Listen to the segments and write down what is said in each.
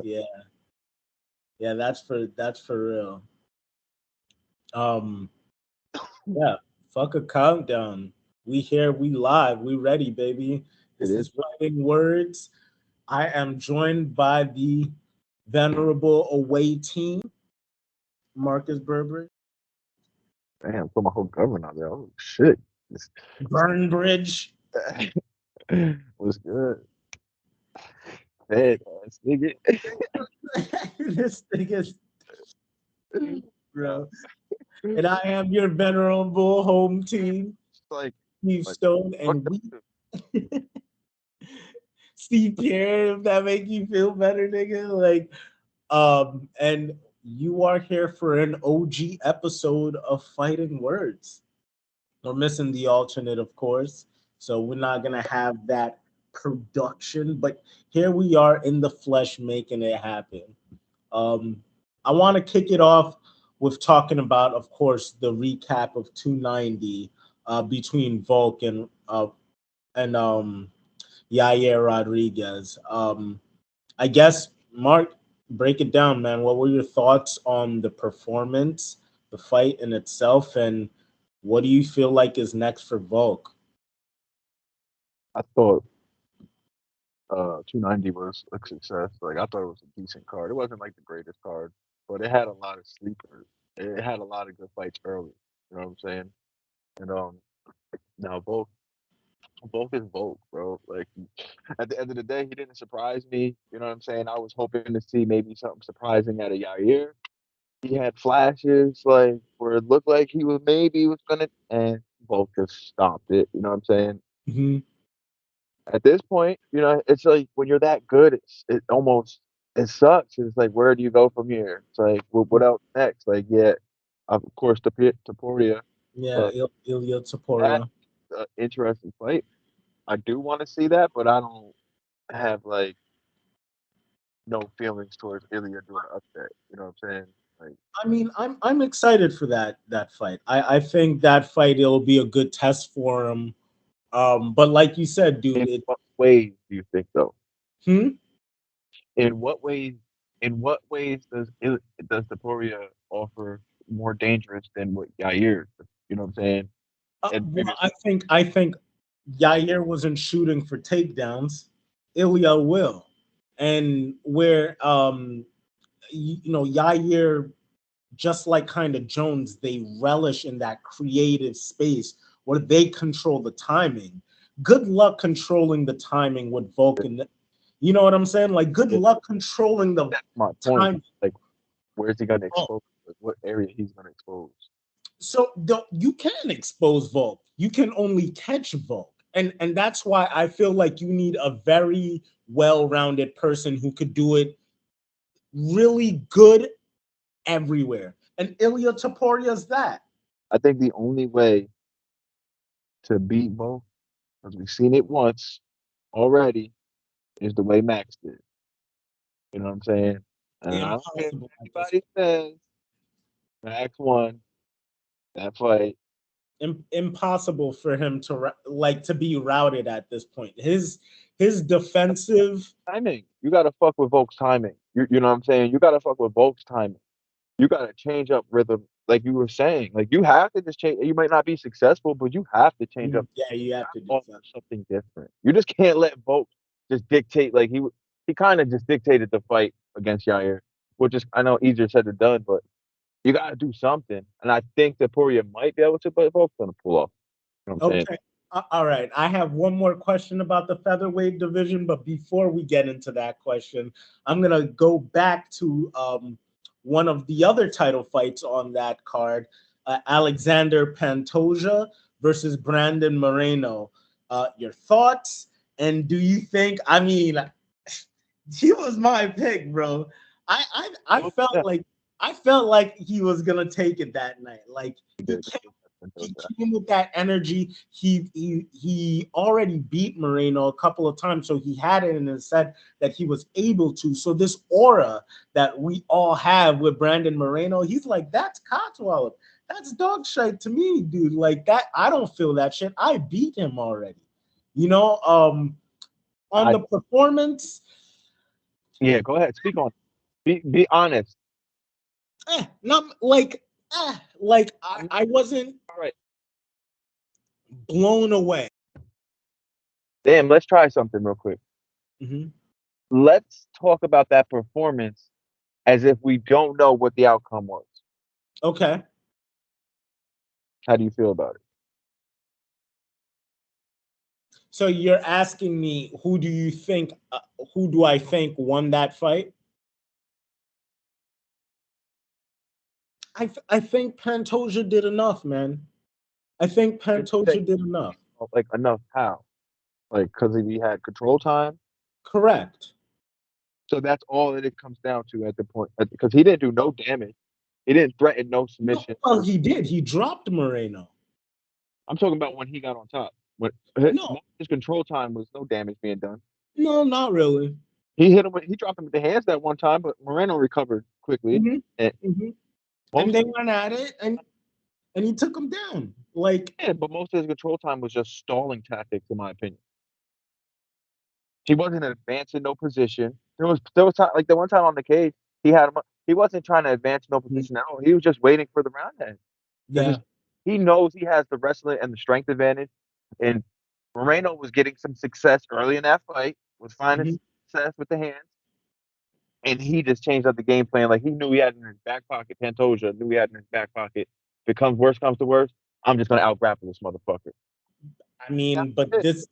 Yeah, yeah, that's for real. Um, yeah, fuck a countdown. We here, we live, we ready, baby. It This is. is Fighting Words. I am joined by the venerable away team, Marcus Burberry, Damn, put my whole government out there. Oh shit. This- Burnbridge. What's good? Hey, ass nigga. This thing is, Nah, bro. And I am your venerable home team, it's like, Steve like, Stone, fuck and that. we Steve Pierre, if that make you feel better, nigga. And you are here for an OG episode of Fighting Words. We're missing the alternate, of course, so we're not gonna have that production, but here we are in the flesh making it happen. Um, I want to kick it off with talking about, of course, the recap of 290 between Volk and Yair Rodriguez. I guess, Mark, break it down, man. What were your thoughts on the performance, the fight in itself, and what do you feel like is next for Volk? I thought 290 was a success. Like I thought it was a decent card. It wasn't like the greatest card, but it had a lot of sleepers. It had a lot of good fights early. You know what I'm saying? And now both is Volk, bro. Like at the end of the day, he didn't surprise me. You know what I'm saying? I was hoping to see maybe something surprising out of Yair. He had flashes like where it looked like he was maybe was gonna, and Volk just stopped it. You know what I'm saying? Hmm. At this point, it's like when you're that good, it almost it sucks. It's like where do you go from here? It's like what else next? Like yeah, of course Taporia, Yeah, but Ilya that's Taporia. an interesting fight. I do want to see that, but I don't have like no feelings towards Ilya doing an upset. You know what I'm saying? Like I mean, I'm excited for that fight. I think that fight it'll be a good test for him. But like you said, dude, in what ways do you think though? hmm? In what ways? In what ways does Taporia offer more dangerous than what Yair? You know what I'm saying? And maybe Well, it's I think Yair wasn't shooting for takedowns. Ilya will, and where Yair, just like kind of Jones, they relish in that creative space where they control the timing. Good luck controlling the timing with Vulcan. You know what I'm saying? Like, good luck controlling the that's my point. time. Like, where's he gonna Oh, expose? Like, what area he's gonna expose? so you can expose Volk. You can only catch Volk. And that's why I feel like you need a very well-rounded person who could do it really good everywhere. And Ilya Taporia is that. I think the only way to beat both, because we've seen it once already, is the way Max did. You know what I'm saying? And I don't care Impossible what at this anybody says. Max won that fight. impossible for him to like to be routed at this point. His defensive. Timing. You gotta fuck with Volk's timing. You know what I'm saying? You gotta fuck with Volk's timing. You gotta change up rhythm, like you were saying. Like you have to just change. You might not be successful, but you have to change up. Yeah, you You have gotta to do offer that. something different. You just can't let Volk just dictate. Like he kind of just dictated the fight against Yair, which is I know easier said than done, but you gotta do something. And I think that Poirier might be able to, but Volk's gonna pull off. You know what I'm saying? Okay. All right. I have one more question about the featherweight division, but before we get into that question, I'm gonna go back to one of the other title fights on that card, Alexander Pantoja versus Brandon Moreno. Your thoughts? And do you think? I mean, he was my pick, bro. I Oh, felt yeah, like he was gonna take it that night. Like he he did. he came with that energy. He already beat Moreno a couple of times, so he had it in his set that he was able to. So this aura that we all have with Brandon Moreno, he's like, that's Cotswallop. That's dog shit to me, dude. Like that, I don't feel that shit. I beat him already. You know, on I the performance, Yeah, go ahead. Speak on. Be honest. Not like I'm I wasn't all right. blown away. Damn, let's try something real quick. Hmm. Let's talk about that performance as if we don't know what the outcome was. Okay. How do you feel about it? So you're asking me who do I think won that fight? I think Pantoja did enough, man. I think When you say Pantoja did enough. like enough, how? Like because he had control time. Correct. So that's all that it comes down to at the point because he didn't do no damage. He didn't threaten no No, submission. well, he did. He dropped Moreno. I'm talking about when he got on top. When most No, of his control time was no damage being done. no, not really. He hit him. He dropped him with the hands that one time, but Moreno recovered quickly. Hmm. And Hmm. And most they of went at it, and he took him down. Like, but most of his control time was just stalling tactics, in my opinion. He wasn't advancing no position. There was time, like the one time on the cage, he had him. He wasn't trying to advance no mhm, position at all. He was just waiting for the round to end because yeah. he knows he has the wrestling and the strength advantage. And Moreno was getting some success early in that fight, was finding Mhm. success with the hands, and he just changed up the game plan. Like he knew he had in his back pocket. Pantoja knew he had in his back pocket. If it comes to worst, I'm just gonna out grapple this motherfucker. I mean, but That's it.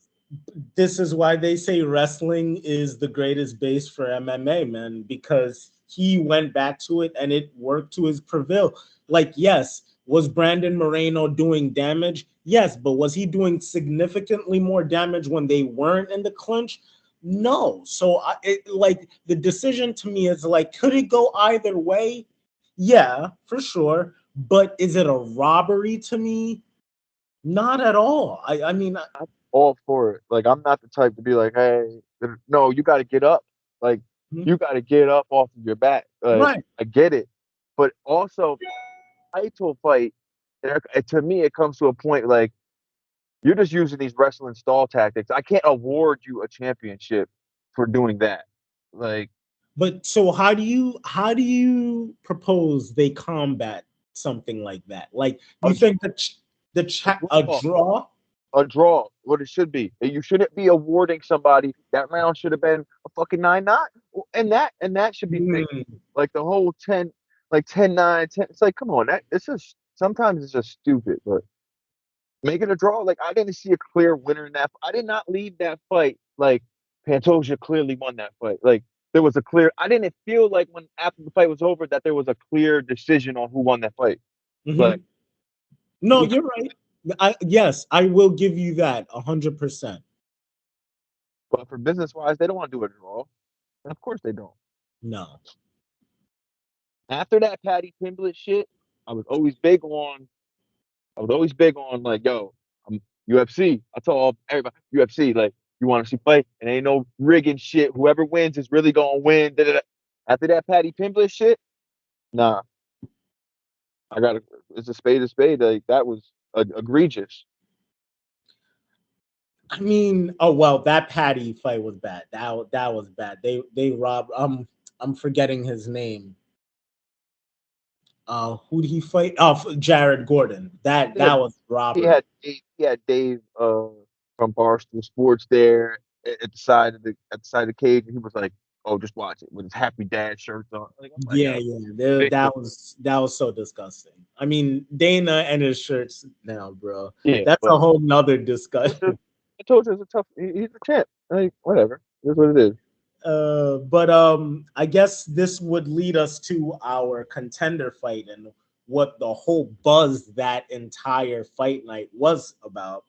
this is why they say wrestling is the greatest base for MMA, man, because he went back to it and it worked to his prevail. Like, yes, was Brandon Moreno doing damage? Yes, but was he doing significantly more damage when they weren't in the clinch? No. So, like, the decision to me is like, could it go either way? Yeah, for sure. But is it a robbery to me? Not at all. I mean, All for it. Like I'm not the type to be like, hey, no, you got to get up. Like you got to get up off of your back. Like right. I get it, but also title fight. To me, it comes to a point like you're just using these wrestling stall tactics. I can't award you a championship for doing that. Like But so how do you propose they combat something like that? Like a, you think that a a draw, draw? a draw, what it should be. You shouldn't be awarding somebody that round should have been a fucking 9-9, and that should be fixed. Hmm. Like the whole 10, like 10-9, 10. It's like, come on, that it's just sometimes it's just stupid. But make it a draw. Like I didn't see a clear winner in that. I did not leave that fight like Pantoja clearly won that fight. Like there was a clear. I didn't feel like when after the fight was over that there was a clear decision on who won that fight. Like Hmm. it No, was, you're right. Yes, I will give you that 100%. but for business wise, they don't want to do a draw. And of course they don't. No. After that Patty Pimblett shit, I was always big on. I was always big on like, yo, I'm UFC. I told everybody UFC like, you want to see fight? And ain't no rigging shit. Whoever wins is really gonna win. Da, da, da. After that Patty Pimblett shit, nah, I got to. It's a spade a spade. Like that was egregious. I mean, oh well, that Patty fight was bad. That was bad. They robbed. I'm forgetting his name. Who did he fight? Oh, Jared Gordon. That He had that was he robbery. had Dave from Barstool Sports there at the side of the cage, and he was like, "Oh, just watch it with his happy dad shirts on." Like I'm like, Yeah, yo, yeah, big that was so disgusting. I mean, Dana and his shirts now, bro. yeah, That's but a whole nother I discussion. told you it's a tough. He's a champ. Like whatever, that's what it is. But I guess this would lead us to our contender fight and what the whole buzz that entire fight night was about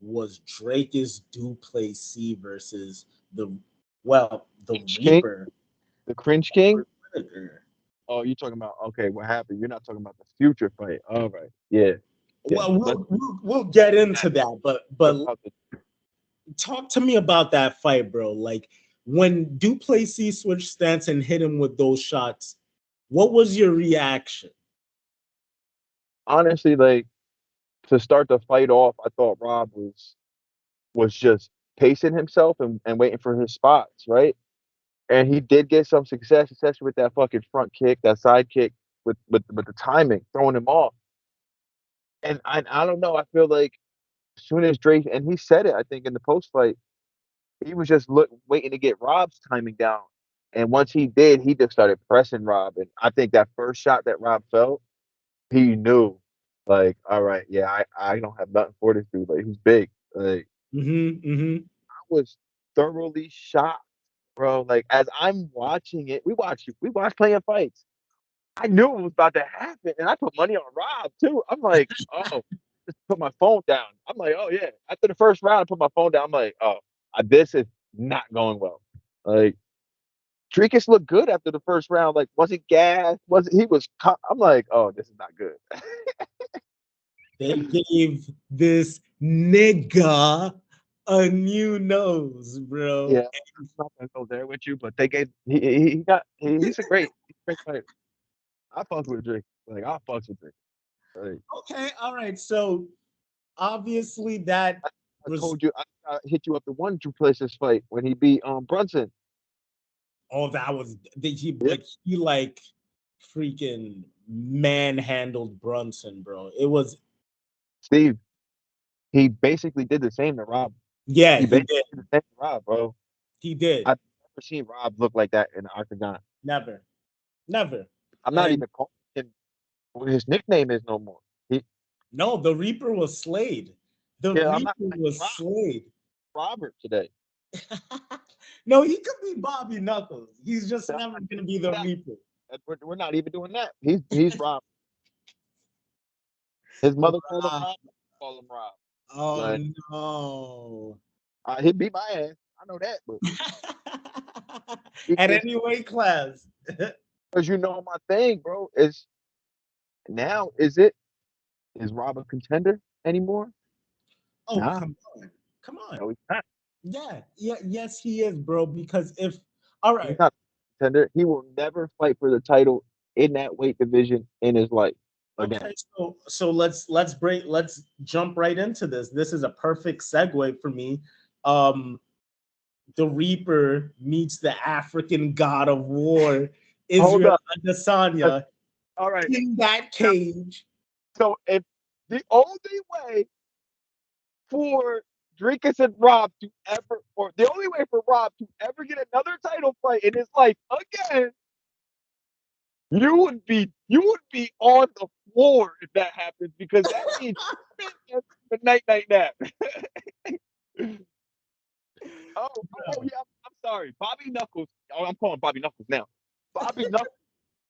was Drake's Duplessis versus the Cringe King, Reaper. the Cringe King. Whittaker. Oh, you're talking about okay? What happened? You're not talking about the future fight. All right, yeah, yeah. Well, Let's we'll get that. into that, What but about the talk to me about that fight, bro. Like when Duplessis switched stance and hit him with those shots, what was your reaction? honestly like to start the fight off? I thought Rob was just pacing himself and waiting for his spots, right? and he did get some success, especially with that fucking front kick, that side kick, with the timing, throwing him off. And I don't know. I feel like as soon as Drake, and he said it, I think in the post fight, he was just waiting to get Rob's timing down. And once he did, he just started pressing Rob. And I think that first shot that Rob felt, he knew, like, all right, yeah, I don't have nothing for this dude. Like, he's big. Like, I was thoroughly shocked, bro. Like, as I'm watching it, we watch plenty of fights. I knew it was about to happen, and I put money on Rob too. I'm like, oh, just put my phone down. I'm like, oh yeah. After the first round, I put my phone down. I'm like, oh, this is not going well. Like, Dricus looked good after the first round. Like, wasn't gassed? Wasn't he was? I'm like, oh, this is not good. They gave this nigga a new nose, bro. Yeah, I'm not gonna go there with you, but they gave he's a great fighter. I fuck with Drake. Like, I fuck with Drake. Like, Okay, all right. So obviously that I was told you I hit you up the one Duplessis fight when he beat Brunson. that was Yeah, but he like freaking manhandled Brunson, bro. It was Steve. He basically did the same to Rob. yeah, He he basically did. did the same to Rob, bro. He did. I've never seen Rob look like that in the octagon. Never. Never. I'm not And even calling him what his nickname is no more. He, no, the Reaper was slayed. The yeah, I'm not Reaper like was Rob, slayed. Robert today. No, he could be Bobby Knuckles. He's just I'm never not gonna be doing the that. Reaper. We're not even doing that. He's Rob. His mother called him Uh, Rob. I call him Rob. oh Like, no. he beat my ass. I know that, but At because any weight class. you know my thing, bro, is now is Rob a contender anymore? Oh, Nah, come on. Come on. no, he's not. Yeah, yeah, yes, he is, bro. Because if all He's right, not a contender. He will never fight for the title in that weight division in his life again. okay, so let's jump right into this. This is a perfect segue for me. Um, the Reaper meets the African god of war, Hold Israel up. Uh, Adesanya, All right. in that Now, cage. so if the only way for Drinkus and Rob to ever, or the only way for Rob to ever get another title fight in his life again, you would be on the floor if that happens because that means the night nap. Oh yeah, I'm sorry, Bobby Knuckles. Oh, I'm calling Bobby Knuckles now. Bobby Knuckles,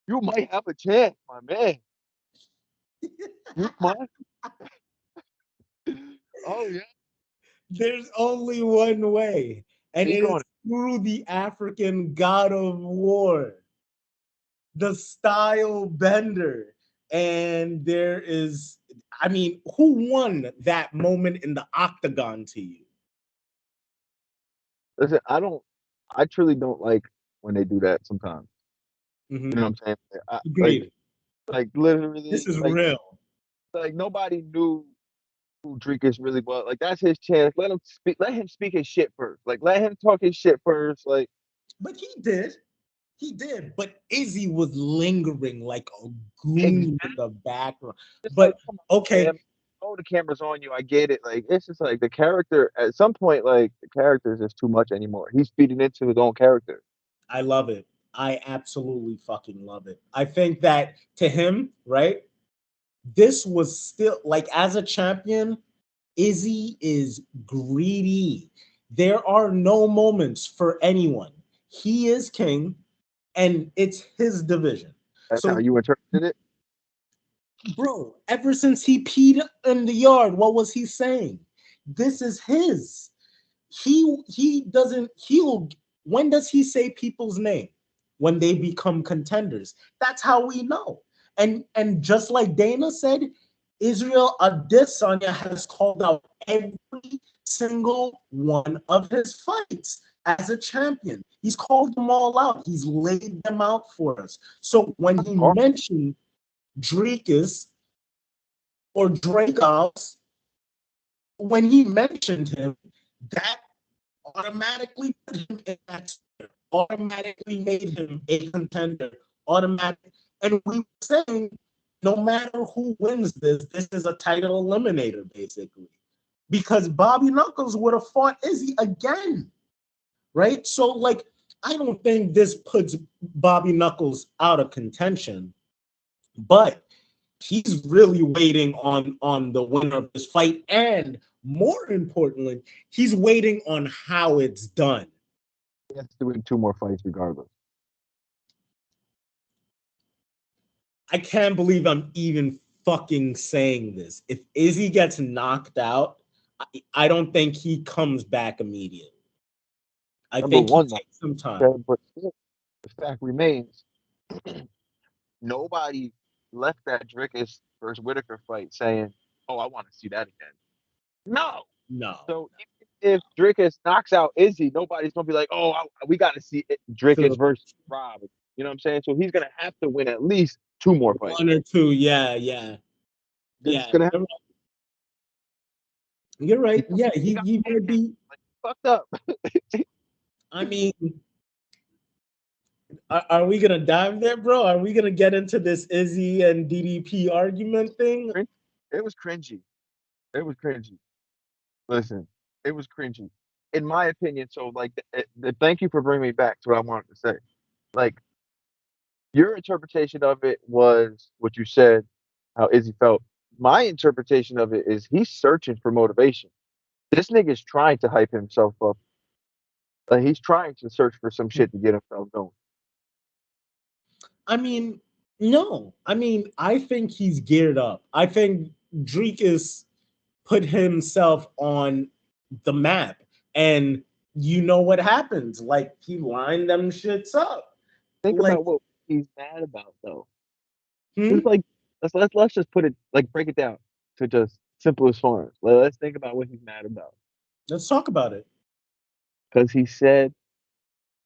you might have a chance, my man. You might. Oh yeah, There's only one way, and he it is going. through the African god of war, the style bender. And there is, I mean, who won that moment in the octagon to you? Listen, I truly don't like when they do that sometimes. You know Mhm. what I'm saying? Agreed. Like This literally, is real. like nobody knew who Drinkus really was. Like that's his chance. Let him speak. Let him speak his shit first. Like let him talk his shit first. Like But he did. He did. But Izzy was lingering like a goon exactly. in the background. Just like But come on, okay, man. Oh, the camera's on you. I get it. Like it's just like the character. At some point, like the character is just too much anymore. He's feeding into his own character. I love it. I absolutely fucking love it. I think that to him, right? This was still like as a champion, Izzy is greedy. There are no moments for anyone. He is king and it's his division. That's how So, you interpreted it. bro, ever since he peed in the yard, what was he saying? This is his. He doesn't he'll when does he say people's name? When they become contenders. That's how we know. And just like Dana said, Israel Adesanya has called out every single one of his fights as a champion. He's called them all out. He's laid them out for us. So when he Or mentioned Drakus or Dracos, when he mentioned him, that automatically put him in that sphere. automatically made him a contender. Automatic. And we were saying, no matter who wins this is a title eliminator, basically. Because Bobby Knuckles would have fought Izzy again. Right? So, like, I don't think this puts Bobby Knuckles out of contention, but he's really waiting on the winner of this fight, and more importantly, he's waiting on how it's done. He has to win 2 more fights regardless. I can't believe I'm even fucking saying this. If Izzy gets knocked out, I don't think he comes back immediately. I Number think he one, though, takes some time. okay, but still, the fact remains, nobody left that Drickus versus Whitaker fight saying, "Oh, I want to see that again." No. No. So even if Drickus knocks out Izzy, nobody's gonna be like, "Oh, we got to see Drickus So versus Rob." You know what I'm saying? So he's gonna have to win at least 2 more fights. one or two, yeah, yeah, It's yeah. gonna have, You're right. because Yeah, he got he might be. like, fucked up. I mean, are we gonna dive there, bro? Are we gonna get into this Izzy and DDP argument thing? It was cringy. It was cringy. Listen, it was cringy, in my opinion. So, like, thank you for bringing me back to what I wanted to say. Like, your interpretation of it was what you said, how Izzy felt. My interpretation of it is he's searching for motivation. This nigga's trying to hype himself up. Like, he's trying to search for some shit to get himself going. I mean, no. I mean, I think he's geared up. I think Drake is put himself on the map, and you know what happens. Like he lined them shits up. Think Like, about what he's mad about, though. It's hmm? like let's just put it, like, break it down to just simplest forms. Let's think about what he's mad about. Let's talk about it. Because he said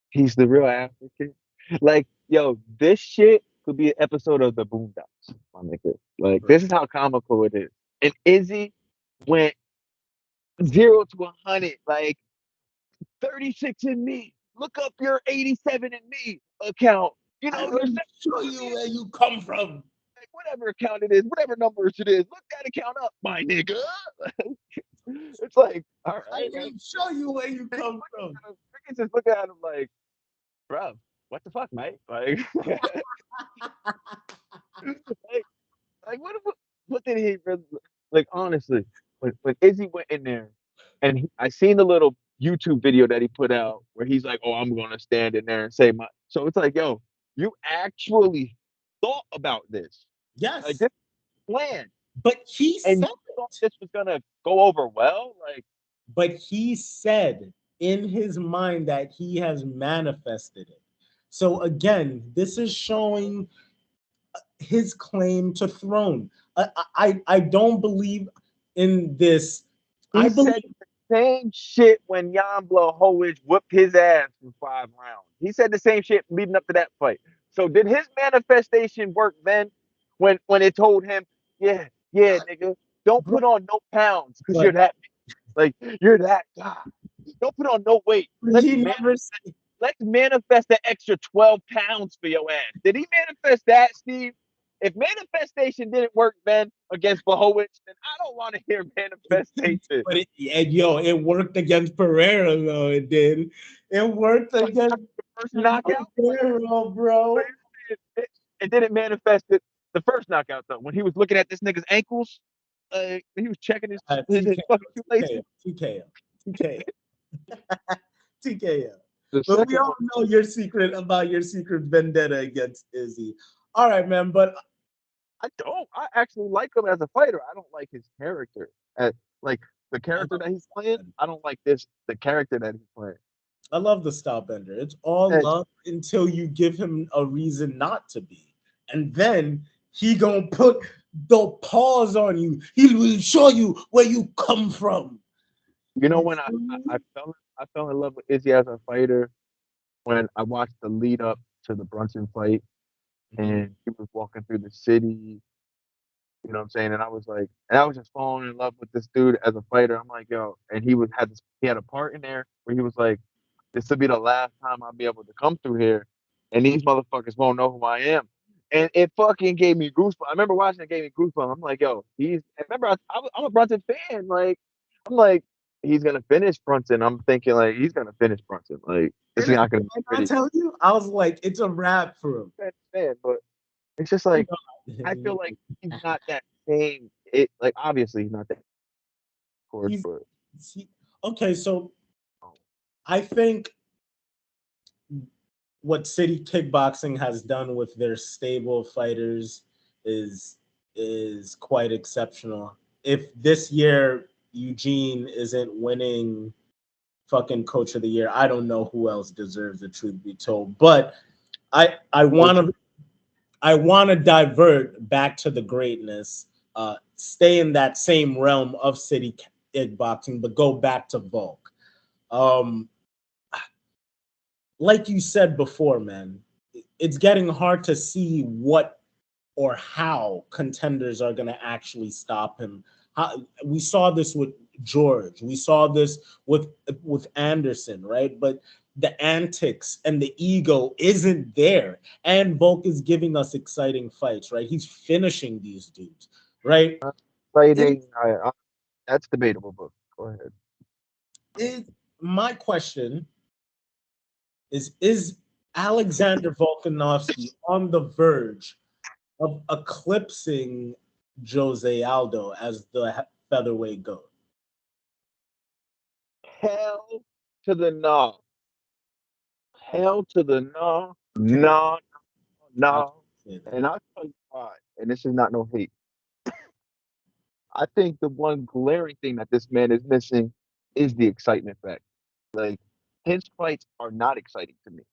he's the real African. Like, yo, this shit could be an episode of the Boondocks, my nigga. Like, this is how comical it is. And Izzy went 0 to 100, like 36 in me. Look up your 87 in me account. You I know, your will 70 show in you me, where you come from. like, whatever account it is, whatever numbers it is. Look that account up, my nigga. It's like, all I right, will like, show you where you and he's come looking from. at him. Freaking just looking at him like, bro, what the fuck, mate? Like, like, what did he really, like? Honestly, when Izzy went in there, and I seen the little YouTube video that he put out where he's like, "Oh, I'm gonna stand in there and say my." So it's like, yo, you actually thought about this, like, Yes, this plan, but he and you said thought it. this was gonna go over well, like. But he said in his mind that he has manifested it. So again, this is showing his claim to throne. I don't believe in this. I He believe said the same shit when Jan Blachowicz whooped his ass for 5 rounds. He said the same shit leading up to that fight. So did his manifestation work then when it told him, yeah, yeah, nigga, don't bro, put on no pounds because but you're that, like, you're that guy. Don't put on no weight. he never. Let's manifest the extra 12 pounds for your ass. Did he manifest that, Steve? If manifestation didn't work then against Blachowicz, then I don't want to hear manifestation. But and yo, it worked against Pereira though. It did. It worked against First knockout? Pereira, But bro. it didn't manifest it the first knockout though. When he was looking at this nigga's ankles, he was checking his TKO, fucking TKO, shoelaces. TKO, TKO, TKO. The But we second all one, know your secret about your secret vendetta against Izzy. All right, man. But I don't. I actually like him as a fighter. I don't like his character. Like, the I character love that the he's stop playing, bender. I don't like the character that he's playing. I love the stop bender. It's all And love until you give him a reason not to be, and then he gonna put the pause on you. He will show you where you come from. you know You when feel me? I fell in love with Izzy as a fighter when I watched the lead up to the Brunson fight, Mhm. and he was walking through the city. You know what I'm saying? And I was like, and I was just falling in love with this dude as a fighter. I'm like, yo, and he had a part in there where he was like, This will be the last time I'll be able to come through here, and these motherfuckers won't know who I am. And it fucking gave me goosebumps. I remember watching it, gave me goosebumps. I'm like, yo, he's. I remember I'm a Brunson fan. Like, I'm like, he's gonna finish Brunson. I'm thinking like he's gonna finish Brunson. Like, this is And not gonna be I pretty. tell you, I was like, it's a wrap for him. Fan, but it's just like I feel like he's not that same. It like obviously he's not that cord, He's but okay. So I think what City Kickboxing has done with their stable fighters is is quite exceptional. If this year Eugene isn't winning fucking coach of the year, I don't know who else deserves the truth be told. But I want to divert back to the greatness, stay in that same realm of City Kickboxing, but go back to Volk. Um, like you said before, man, it's getting hard to see what or how contenders are going to actually stop him. We saw this with George. We saw this with Anderson, right? But the antics and the ego isn't there. And Volk is giving us exciting fights, right? He's finishing these dudes, right? It, fighting. That's debatable, but go ahead. my question is Alexander Volkanovski on the verge of eclipsing Jose Aldo as the featherweight goat? Hell to the no. Hell to the no. Okay, No, I'll no. say that. And I'll tell you why. And this is not no hate. I think the one glaring thing that this man is missing is the excitement factor. Like his fights are not exciting to me.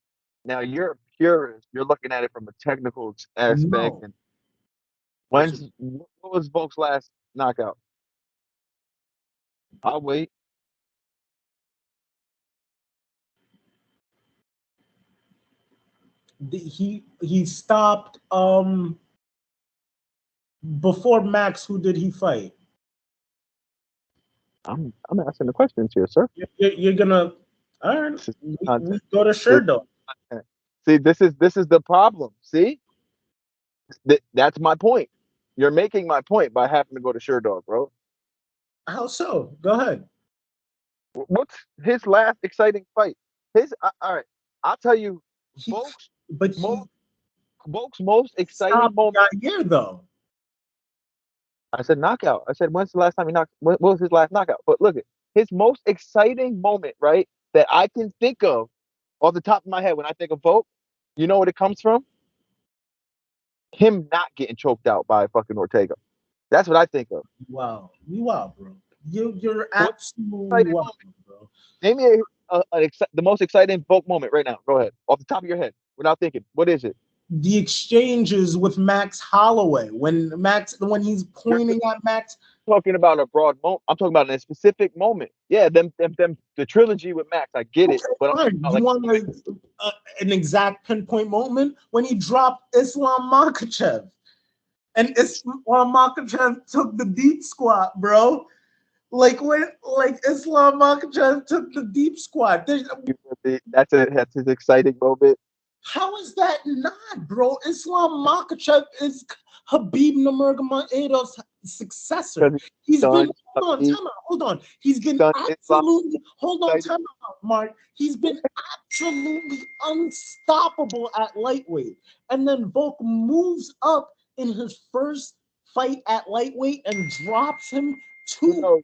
Now you're a purist. You're looking at it from a technical aspect. No, And this is what was Volk's last knockout? I'll wait. he stopped before Max. Who did he fight? I'm asking the questions here, sir. You're gonna all right. This is We content. go to This Sherdo. is content. See, this is the problem. See, that's my point. You're making my point by having to go to Sherdog, bro. How so? Go ahead. What's his last exciting fight? All right. I'll tell you, He Volk's but most he Volk's most exciting stopped moment. Yair though. I said knockout. I said when's the last time he knocked? What was his last knockout? But look at his most exciting moment, right? That I can think of off the top of my head when I think of Volk. You know what it comes from? Him not getting choked out by fucking Ortega. That's what I think of. Wow, you wow, bro. You're What absolutely exciting wow, moment? bro. Name me the most exciting Volk moment right now. Go ahead, off the top of your head, without thinking. What is it? The exchanges with Max Holloway when he's You're pointing at Max. talking about a broad moment. I'm talking about a specific moment. Yeah, them the trilogy with Max. I get it, Okay, but I'm talking fine. about You like want an exact pinpoint moment when he dropped Islam Makhachev, and Islam Makhachev took the deep squat, bro. Like Islam Makhachev took the deep squat. that's his exciting moment. How is that not, bro? Islam Makhachev is Habib Nurmagomedov's successor. Because He's been done he hold on. He's been done Islam absolutely hold on, exciting. time out, Mark. He's been absolutely unstoppable at lightweight, and then Volk moves up in his first fight at lightweight and drops him to No,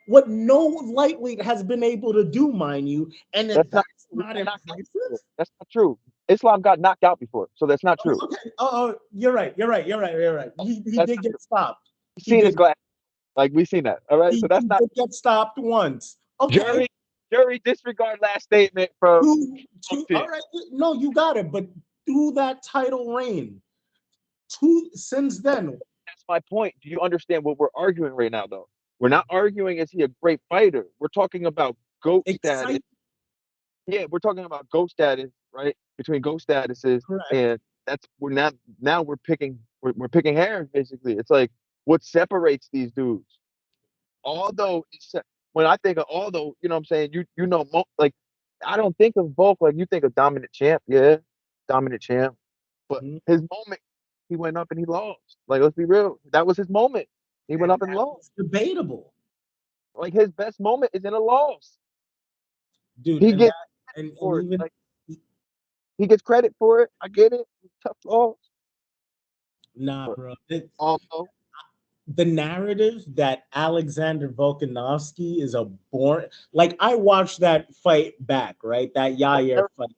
what no lightweight has been able to do, mind you. And if that's not that's true. He not got knocked out impressive, before. That's not true. Islam got knocked out before, so that's not true. okay. Oh, you're right. You're right. You're right. You're right. He That's did not true. get stopped. We've He seen his did. glass. Like we've seen that. All right, so He that's not did get stopped once. Okay. jury. Jury disregard last statement from Two. All team. right. No, you got it. But through that title reign, two since then, That's my point. Do you understand what we're arguing right now, though? We're not arguing is he a great fighter. We're talking about GOAT status. excite. Yeah, we're talking about GOAT status, right? Between GOAT statuses, Correct. and that's we're not now we're picking hairs basically. It's like what separates these dudes. Although when I think of although, you know what I'm saying, like I don't think of Volk like you think of dominant champ. Yeah, dominant champ. But Mhm. his moment, he went up and he lost. Like, let's be real. That was his moment. He went And up and lost. that's debatable, Like his best moment is in a loss. dude. He And gets that and for it. even Like he gets credit for it. I get it. Tough loss. nah, But bro. also, The narrative that Alexander Volkanovski is a born, like, I watched that fight back, right? That I Yair never, fight.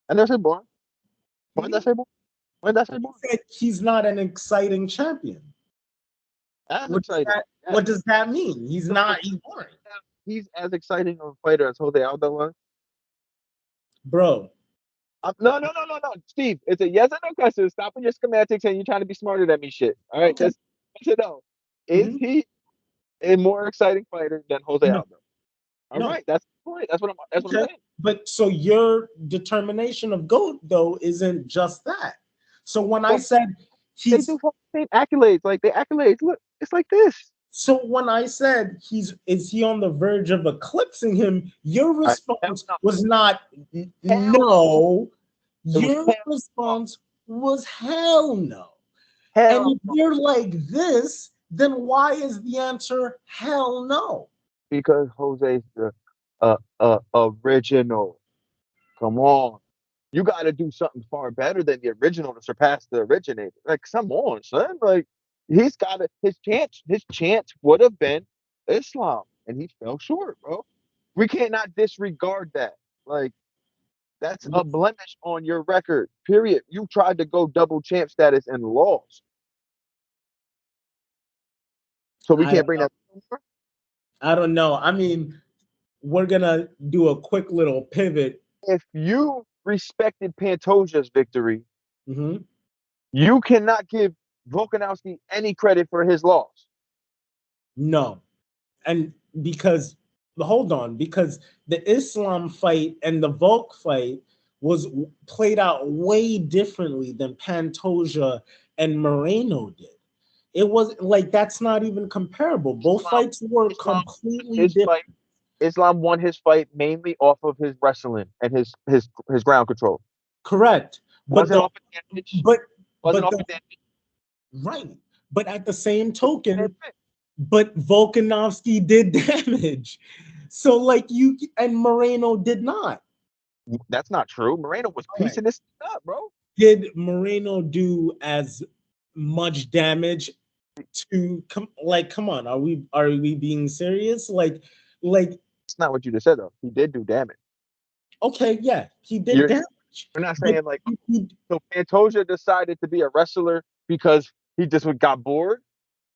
I never said born. When did I Hmm? say born? When did I say He born? said he's not an exciting champion. As What does exciting. that Yeah. what does that mean? He's So not, he's boring. he's as exciting of a fighter as Jose Aldo was. Bro. No. Steve, it's a yes or no question. Stop with your schematics and you're trying to be smarter than me shit. All right, Okay. just yes or no. Is Mhm. he a more exciting fighter than Jose No, Aldo? All no. right, that's the point. That's what I'm Okay. saying. But so your determination of GOAT though isn't just that. So when I But said they he's do have the same accolades. Like the accolades, look, it's like this. So when I said is he on the verge of eclipsing him, your Hell response no. was not Hell no. no. It was Your hell no. response was hell no. And Hell if no. you're like this, then why is the answer hell no? Because Jose's the original. Come on. You got to do something far better than the original to surpass the originator. Like, come on, son. Like, he's got to, his chance would have been Islam, and he fell short, bro. We cannot disregard that. Like, that's a blemish on your record, period. You tried to go double champ status and lost. So we I don't can't bring know. that. I don't know. I mean, we're gonna do a quick little pivot. If you respected Pantoja's victory, Mhm. you cannot give Volkanovski any credit for his loss. No. And because hold on, because the Islam fight and the Volk fight was played out way differently than Pantoja and Moreno did. It was like that's not even comparable. Both Islam, fights were Islam, completely his different. fight Islam won his fight mainly off of his wrestling and his ground control. Correct. But Wasn't the off of damage. but Wasn't but off the of damage. right. But at the same And token, but Volkanovski did damage. So like you and Moreno did not. that's not true. Moreno was All right. piecing this up, bro. Did Moreno do as much damage to come on, are we being serious? Like That's not what you just said though. He did do damage. okay, yeah, he did You're damage. you're not But saying like he, so Pantoja decided to be a wrestler because he just got bored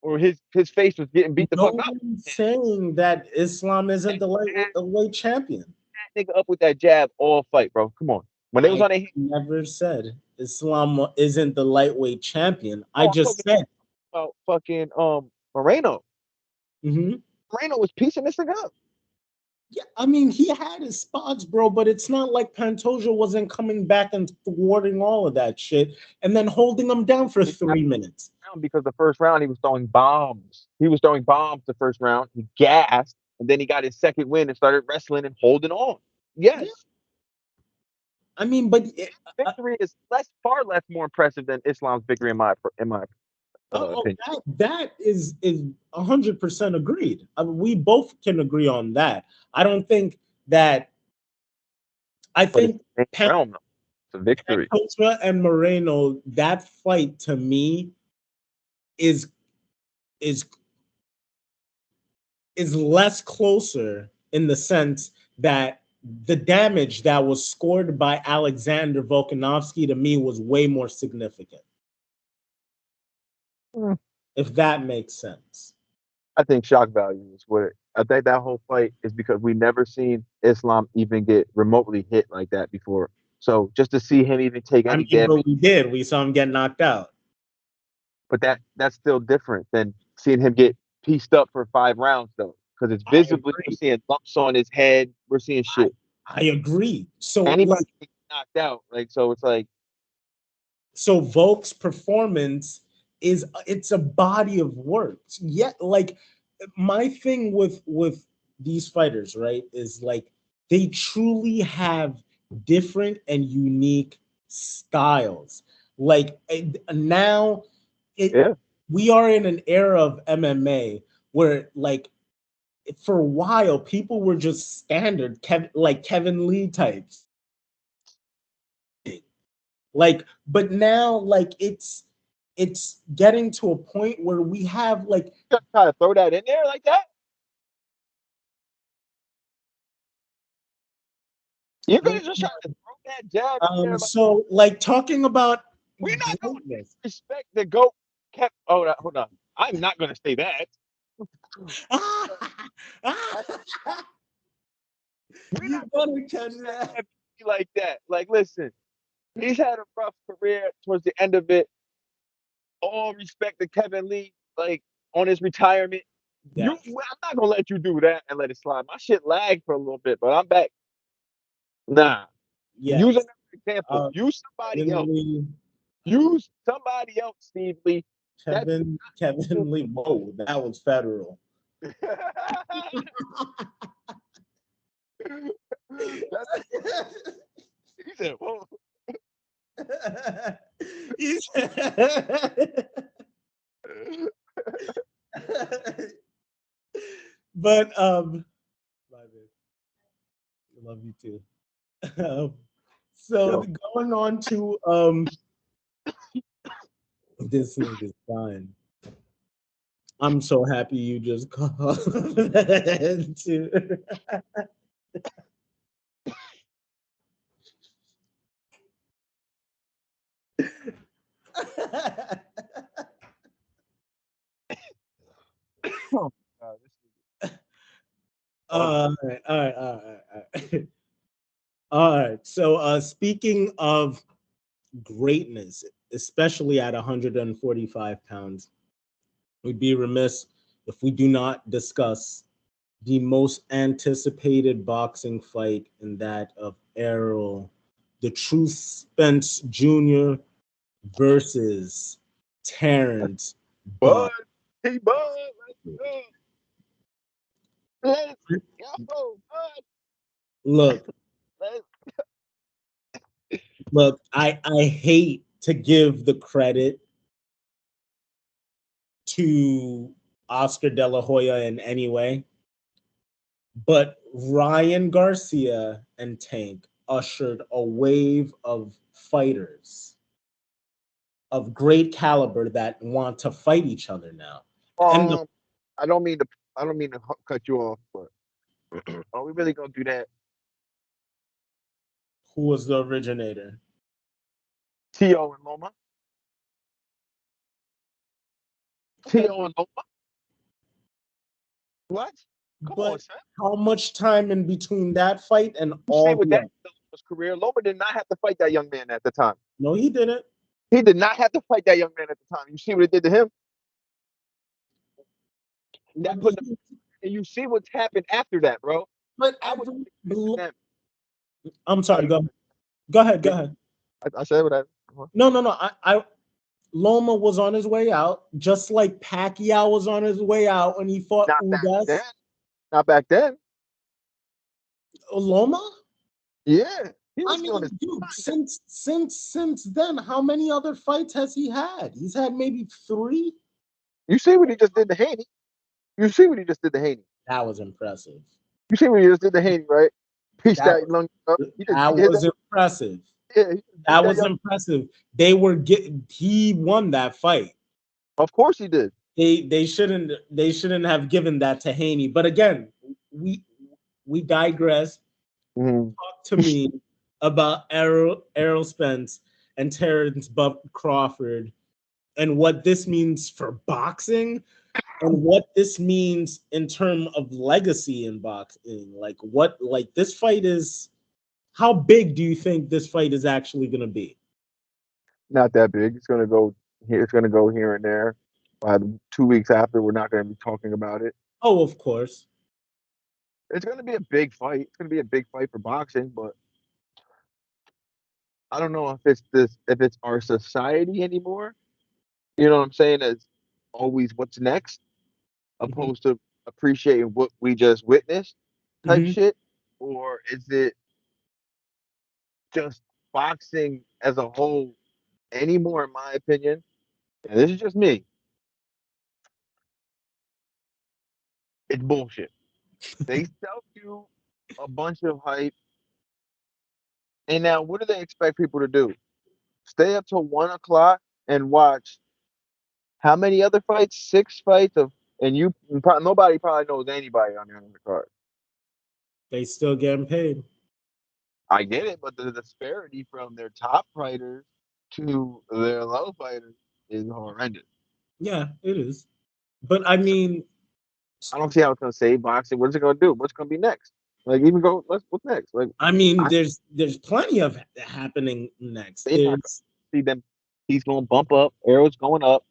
or his face was getting beat the no fuck up. one's saying that Islam isn't the lightweight champion. That nigga up with that jab all fight, bro. Come on. When they was I on a never said Islam isn't the lightweight champion. I I'm just talking said, about fucking Moreno. mhm. Moreno was piecing this thing up. Yeah, I mean, he had his spots, bro, but it's not like Pantoja wasn't coming back and thwarting all of that shit and then holding him down for He got 3 minutes. down because the first round he was throwing bombs. He was throwing bombs the first round. He gassed, and then he got his second win and started wrestling and holding on. Yeah, Yes, I mean, but victory is far less more impressive than Islam's victory in my opinion. that is 100% agreed. I mean, we both can agree on that. I don't think that. I But it's think the same realm, though. It's a victory. Pantoja and Moreno, that fight to me is is is less closer in the sense that the damage that was scored by Alexander Volkanovski to me was way more significant, Mm. if that makes sense. I think shock value is what I think that whole fight is because we never seen Islam even get remotely hit like that before. So just to see him even take I any mean, damage, but we did. We saw him get knocked out. but that's still different than seeing him get pieced up for 5 rounds though, because it's I visibly we're agree. seeing lumps on his head, we're seeing I, shit. I agree. So Anybody like can get knocked out, like so it's like so Volk's performance is it's a body of work. Yet like my thing with these fighters, right, is like they truly have different and unique styles. Like now, it Yeah. we are in an era of MMA where like for a while people were just standard like Kevin Lee types. Like, but now like it's getting to a point where we have like Just try to throw that in there like that. You're gonna just try to throw that jab in there like so like talking about we're not gonna greatness. respect the goat kept hold on. I'm not gonna say that. We're You not gonna better catch respect that. Kevin Lee like that. Like listen, he's had a rough career towards the end of it. All respect to Kevin Lee, like on his retirement. Yeah. I'm not gonna let you do that and let it slide. My shit lagged for a little bit, but I'm back. Nah. Use Yes. another example. Um, Use somebody Kevin else. Lee, Use somebody else, Steve Lee. That Kevin Lee. Whoa, that was federal. That's he said, whoa. He said- but my bad. I love you too. Um, so Yo, going on to this nigga's fine. I'm so happy you just called too. oh, God, oh, All right, all right, all right, all right. All right. So speaking of greatness, especially at 145 pounds, we'd be remiss if we do not discuss the most anticipated boxing fight, in that of Errol, the true Spence Jr. versus Terrence Bud, Bud. hey Bud, let's go, Bud, Look, let's I hate to give the credit to Oscar De La Hoya in any way, but Ryan Garcia and Tank ushered a wave of fighters of great caliber that want to fight each other now. And the, um I don't mean to I don't mean to cut you off, but are we really gonna do that? who was the originator? T.O. and Loma? Okay, T.O. and Loma? What? Come on, but son. how much time in between that fight and You see all what the that other? did to Loma's career? Loma did not have to fight that young man at the time. No, he didn't. He did not have to fight that young man at the time. You see what it did to him? But That put the and you see what's happened after that, bro. I was every them. I'm I, sorry, go ahead, go yeah, ahead. I said what I. No. I Loma was on his way out, just like Pacquiao was on his way out when he fought Not back then. Ugas. Not back then. Loma? Yeah, he I was still in his mean, dude, prime. since then, how many other fights has he had? He's had maybe three. You see what he just did to Haney. You see what he just did to Haney. That was impressive. You see what he just did to Haney, right? Pieced That that lung up. He just that beat his. was impressive. Yeah, he just beat That that was young. impressive. They were getting. He won that fight. Of course he did. They shouldn't have given that to Haney. But again, we we digress. Mhm. Talk to me about Errol Spence and Terrence Crawford, and what this means for boxing, and what this means in terms of legacy in boxing. Like this fight is, how big do you think this fight is actually going to be? Not that big. It's gonna go here. It's gonna go here and there. By 2 weeks after, we're not gonna be talking about it. Oh, of course. It's gonna be a big fight. It's gonna be a big fight for boxing, but I don't know if it's our society anymore. You know what I'm saying? As always, what's next, Hmm. opposed to appreciating what we just witnessed, type Hmm. shit. or is it just boxing as a whole anymore? In my opinion, and this is just me, it's bullshit. They sell you a bunch of hype, and now what do they expect people to do? Stay up till 1 o'clock and watch how many other fights? 6 fights of, and nobody probably knows anybody on the card. They still getting paid. I get it, but the disparity from their top fighters to their low fighters is horrendous. Yeah, it is. But I So mean, I don't see how it's gonna save boxing. What's it gonna do? What's gonna be next? Like even go. What's next? Like I there's plenty of happening next. they not There's gonna see them. He's gonna bump up. Arrow's going up.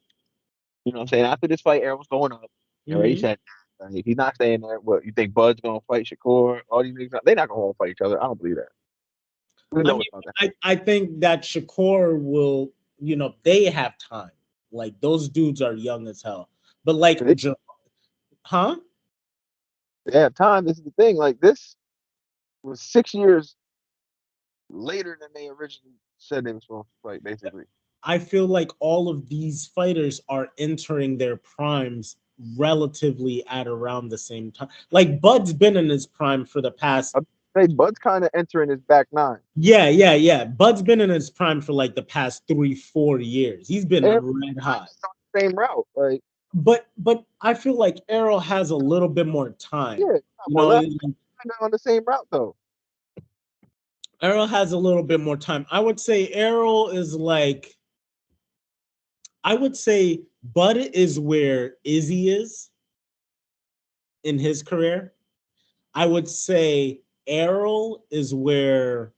You know what I'm saying? After this fight, Errol's going up. He already Mhm. said if he's not staying there, what you think Bud's gonna fight Shakur? All these niggas, they're not gonna all fight each other. I don't believe that. We I know mean, what's about to I think that Shakur will, they have time. Like those dudes are young as hell. But like, happen. huh? They have time. This is the thing. Like this was 6 years later than they originally said they was supposed to fight. Basically, I feel like all of these fighters are entering their primes relatively at around the same time. Like Bud's been in his prime for the past. I say Bud's kind of entering his back nine. Yeah, yeah, yeah. Bud's been in his prime for like the past 3, 4 years. He's been Errol's red kind hot. of on the same route. Like But I feel like Errol has a little bit more time. yeah, You more know, left. Kind of on the same route though. Errol has a little bit more time. I would say Errol is like, I would say Bud is where Izzy is in his career. I would say Errol is where,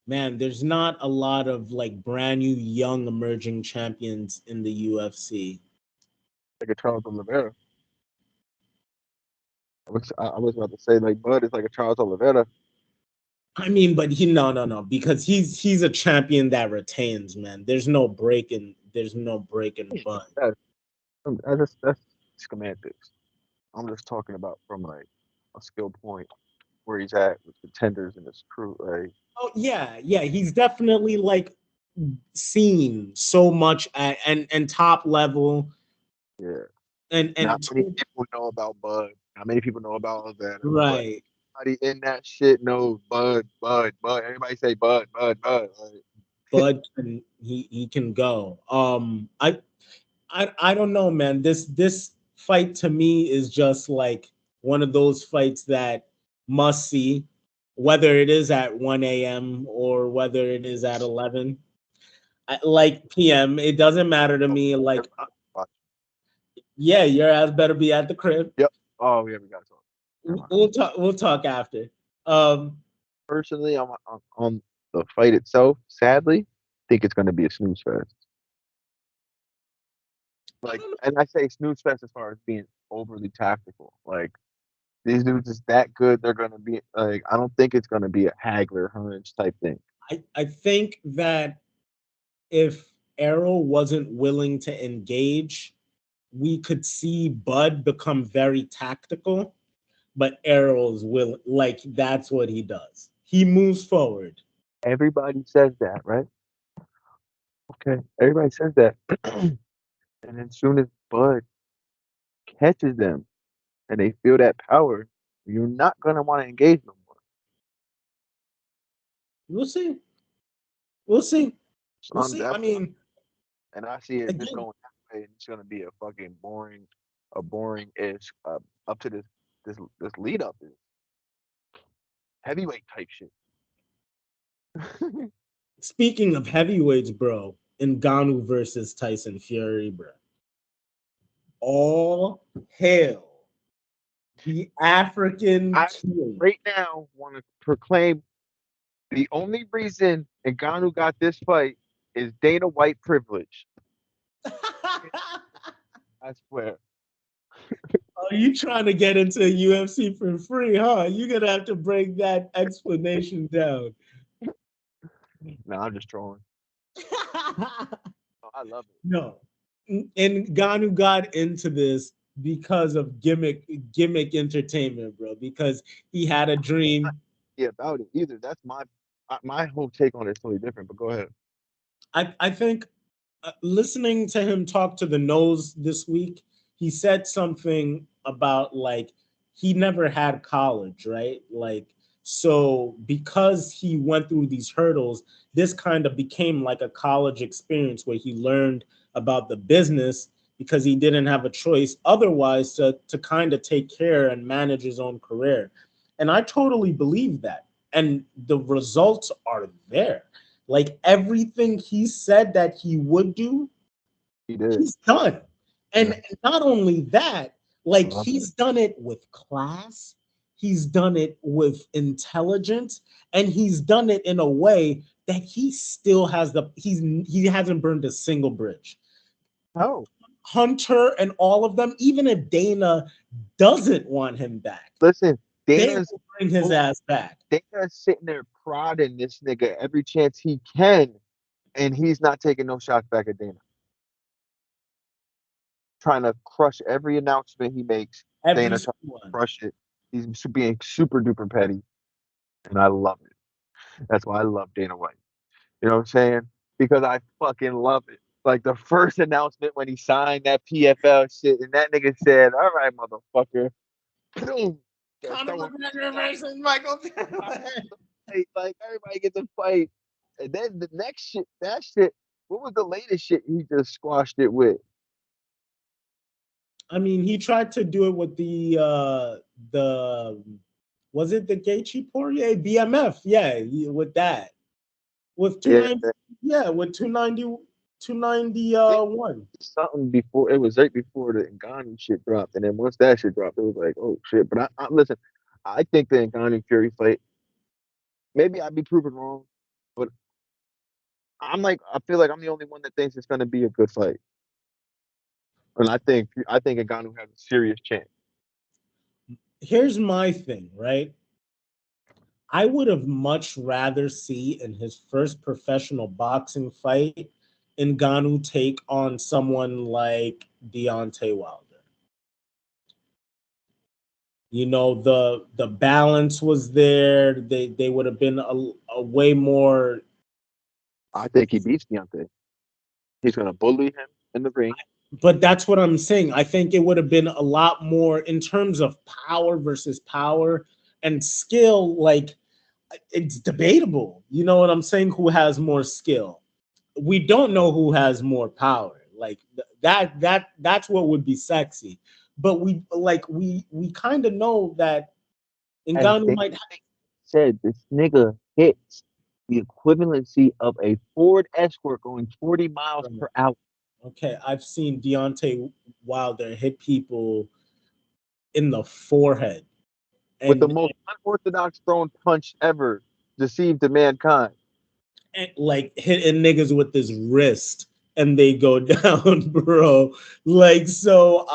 man, there's not a lot of like brand new young emerging champions in the UFC. Like a Charles Oliveira. I was about to say like Bud is like a Charles Oliveira. I mean, but no, because he's a champion that retains, man. There's no breaking Bud. That's, that's semantics. I'm just talking about from like a skill point where he's at with contenders and his crew. Like Oh yeah, yeah, he's definitely like seen so much at and top level yeah. and Not many people know about Bud. Not many people know about Ozana, but right. everybody in that shit knows Bud, Bud, Bud. Everybody say Bud, Bud, Bud. Like, Bud can he can go. I don't know, man. This fight to me is just like one of those fights that must see, whether it is at 1 a.m. or whether it is at 11. Like PM, it doesn't matter to oh, me. Like, everybody watch. yeah, your ass better be at the crib. Yep. Oh yeah, we got to talk. Never mind. We'll talk. We'll talk after. Um, Personally, on the fight itself, sadly, I think it's going to be a snooze fest. I Like, don't know. and I say snooze fest as far as being overly tactical. Like, these dudes is that good. They're going to be like, I don't think it's going to be a Hagler Hunch type thing. I think that if Errol wasn't willing to engage, we could see Bud become very tactical, but Errol's will like that's what he does. He moves forward. Everybody says that, right? Okay. Everybody says that. And then soon as Bud catches them and they feel that power, you're not gonna want to engage no more. We'll see. We'll see. So We'll see. I mean, and I see it just again, going that way. It's gonna be a fucking boring, a boring ish up to this lead up is heavyweight type shit. speaking of heavyweights, bro, Ngannou versus Tyson Fury, bro. All hail the African I king. right now want to proclaim the only reason Ngannou got this fight is Dana White privilege. I swear. Oh, you trying to get into UFC for free, huh? You're gonna have to break that explanation down. No, I'm just trolling. Oh, I love it. No. And Ganu got into this because of gimmick entertainment, bro. Because he had a dream. Yeah, about it either. That's my whole take on it is totally different. But go ahead. I think listening to him talk to the nose this week, he said something about like he never had college, right? Like, so because he went through these hurdles, this kind of became like a college experience where he learned about the business because he didn't have a choice otherwise to kind of take care and manage his own career. And I totally believe that. And the results are there. Like everything he said that he would do, He did. he's done. Yeah. And not only that, like Uh-huh. he's done it with class, he's done it with intelligence, and he's done it in a way that he still has he hasn't burned a single bridge. Oh, Hunter and all of them, even if Dana doesn't want him back, listen, they Dana's will bring his oh, ass back. Dana's sitting there prodding this nigga every chance he can, and he's not taking no shots back at Dana. Trying to crush every announcement he makes. Every Dana trying single to one. crush it. He's being super duper petty, and I love it. That's why I love Dana White. You know what I'm saying? Because I fucking love it. Like the first announcement when he signed that PFL shit, and that nigga said, "All right, motherfucker." Boom. Start Conor throwing McGregor shots. versus Michael Like everybody gets a fight. And then the next shit, that shit, what was the latest shit he just squashed it with? I mean, he tried to do it with the was it the Gaethje Poirier BMF? Yeah, with that with Yeah, 290. Yeah, with 290 it one. was something before. It was right before the Ngannou shit dropped, and then once that shit dropped, it was like, oh shit. But I listen. I think the Ngannou Fury fight. Maybe I'd be proven wrong, but I feel like I'm the only one that thinks it's gonna be a good fight, and I think Ngannou has a serious chance. Here's my thing, right? I would have much rather see in his first professional boxing fight Ngannou take on someone like Deontay Wilder. You know, the balance was there. They would have been a way more. I think he beats Deontay. He's gonna bully him in the ring. But that's what I'm saying. I think it would have been a lot more in terms of power versus power and skill. Like it's debatable. You know what I'm saying? Who has more skill? We don't know who has more power. Like that's what would be sexy. But we kind of know that And Ngannou Dana might have. White said this nigga hits the equivalency of a Ford Escort going 40 miles per hour Okay, I've seen Deontay Wilder hit people in the forehead with the and, most unorthodox thrown punch ever deceived to mankind. like hitting niggas with his wrist and they go down, bro. Like so,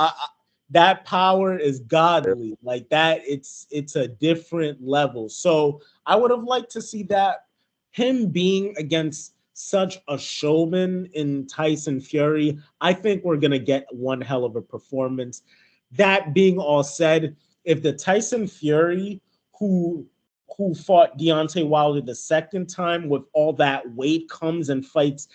that power is Yeah. godly. Like that, it's a different level. So I would have liked to see that him being against such a showman in Tyson Fury. I think we're gonna get one hell of a performance. That being all said, if the Tyson Fury who fought Deontay Wilder the second time with all that weight comes and fights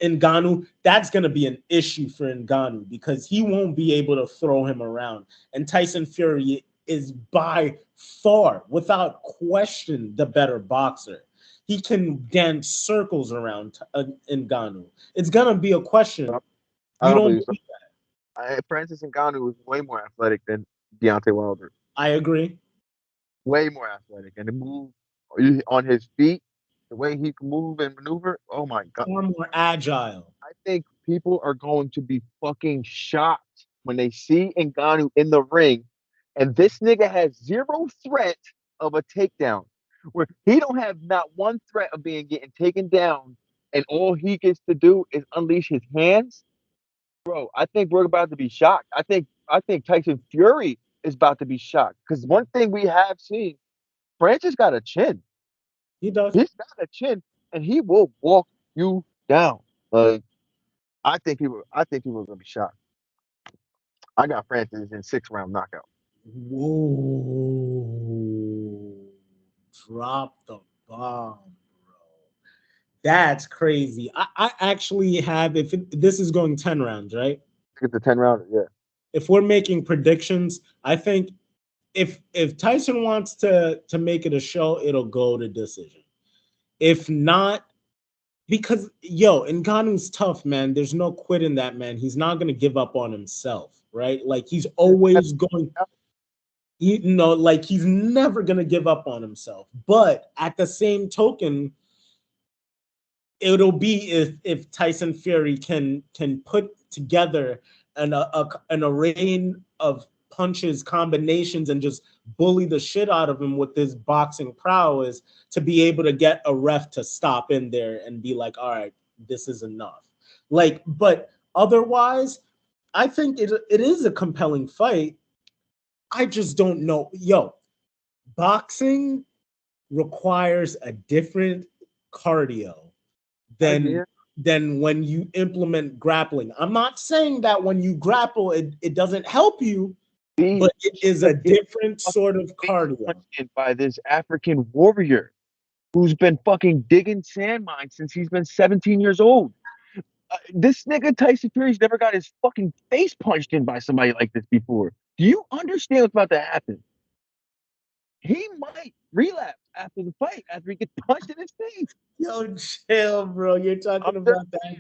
Ngannou, that's going to be an issue for Ngannou because he won't be able to throw him around. And Tyson Fury is by far, without question, the better boxer. He can dance circles around Ngannou. It's going to be a question. I You don't don't believe so. believe? Francis Ngannou was way more athletic than Deontay Wilder. I agree. Way more athletic. And the move on his feet, the way he can move and maneuver, oh my God. Far more agile. I think people are going to be fucking shocked when they see Ngannou in the ring, and this nigga has zero threat of a takedown. Where he don't have not one threat of being getting taken down, and all he gets to do is unleash his hands. Bro, I think we're about to be shocked. I think Tyson Fury is about to be shocked because one thing we have seen, Francis got a chin. He does. He's got a chin, and he will walk you down. Like I think people are gonna be shocked. I got Francis in 6th-round knockout. Whoa. Drop the bomb, bro. That's crazy. I actually have, this is going 10 rounds, right? Get the 10-rounder, yeah. If we're making predictions, I think if Tyson wants to make it a show, it'll go to decision. If not, because Ngannou's tough, man. There's no quitting that man. He's not gonna give up on himself, right? Like he's always going, like he's never gonna give up on himself. But at the same token, it'll be if Tyson Fury can put together an array of punches, combinations, and just bully the shit out of him with his boxing prowess to be able to get a ref to stop in there and be like, all right, this is enough. Like, but otherwise, I think it is a compelling fight. I just don't know. Boxing requires a different cardio than when you implement grappling. I'm not saying that when you grapple, it doesn't help you, but it is a different sort of cardio. By this African warrior who's been fucking digging sand mines since he's been 17 years old. This nigga Tyson Fury's never got his fucking face punched in by somebody like this before. Do you understand what's about to happen? He might relapse after the fight, after he gets punched in his face. Yo, chill, bro. You're talking about that.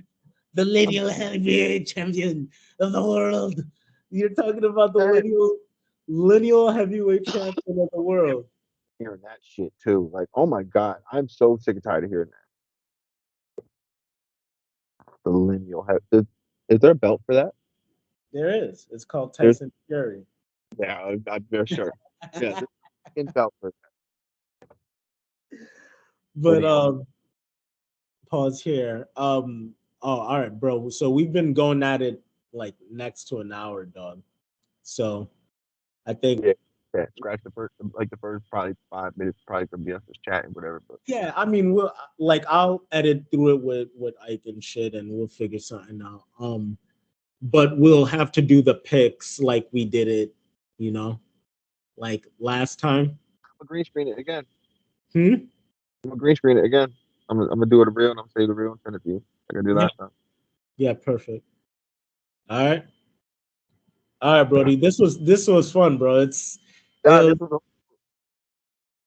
The lineal heavyweight champion of the world. You're talking about the lineal heavyweight champion of the world. Hearing that shit too. Like, oh my God. I'm so sick and tired of hearing that. The lineal heavy. Is there a belt for that? There is. It's called Tyson Fury. Yeah, I'm sure. Yeah, there's a belt for that. But pause here. Oh, all right, bro. So we've been going at it like next to an hour, dog. So I think scratch the first probably 5 minutes probably gonna be us just chatting, whatever. But yeah, I mean, I'll edit through it with Ike and shit, and we'll figure something out. But we'll have to do the picks like we did it, like last time. I'm gonna green screen it again. I'm gonna green screen it again. I'm gonna do it real, and I'm gonna say the real and send it to you like I did last time. Yeah, perfect. All right, Brody. This was fun, bro. It